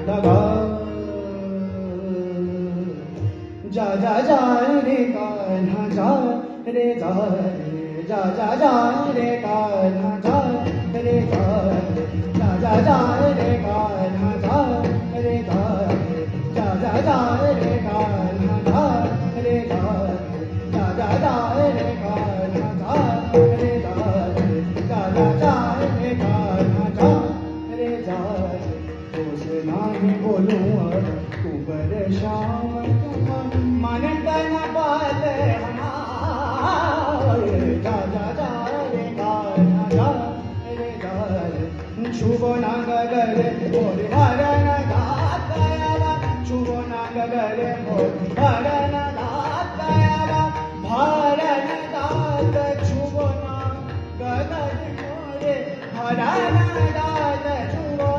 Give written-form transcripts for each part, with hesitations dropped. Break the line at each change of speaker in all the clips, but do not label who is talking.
लगा जा जा जा रे कान्हा जा रे जा रे जा जा जा रे कान्हा जा रे जा जा जा जा रे कान्हा जा रे जा जा जा जा रे कान्हा जा रे जा जा जा जा रे कान्हा जा रे जा जा जा जा रे कान्हा जा रे जा कुछ नहीं बोलूं अब तू परेशान मानत न बात हमारे जा जा जा रे कान्हा जा रे जा छुबो ना गगरे मोरे हरण घात गया छुबो ना गगरे मोरे हरण घात गया भारन दात छुबो ना गगरे मोरे हरण दात छुबो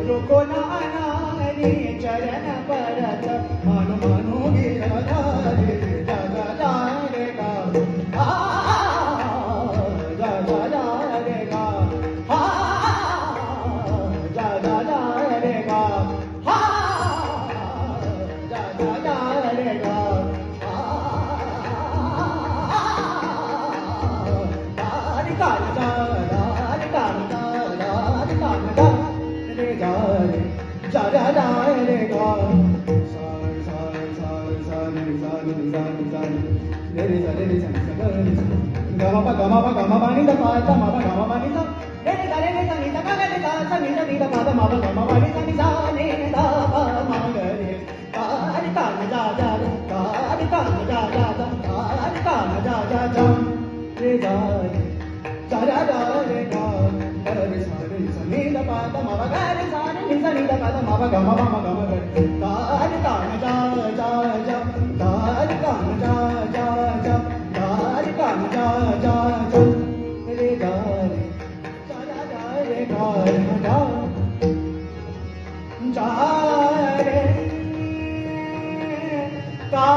रुको ना नारी चरण परत मन मनु गिरधारी जा जा जा रे गा जा जा जा रे गा जा जा जा रे गा जा जा जा रे गा जा जा जा रे गा सा सा सा सा रे सा रे सा रे सा रे रे सा रे रे सा सा रे रे गा मा पा नि दा पा ता मा पा गा मा नि दा रे रे सा रे रे सा नि दा गा रे सा सा नि दा नि दा पा दा मा पा गा मा नि सा नि सा ने दा पा मा गा रे का रे का जा जा रे का रे का जा जा जा का रे का जा जा जा रे जा जा जा जा रे गा रे सा नि दा पा दा मा पा गा रे सा नि सा नि दा पा दा मा पा गा मा गा रे का रे का जा जा जा का रे का जा जा जा का रे का जा जा जा रे गा रे जा जा जा रे गा जा जा रे का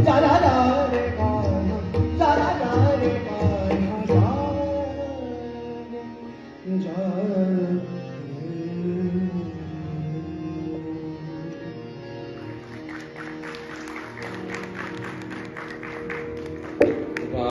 जा जा जा रे कान्हा जा जा जा रे कान्हा जा जा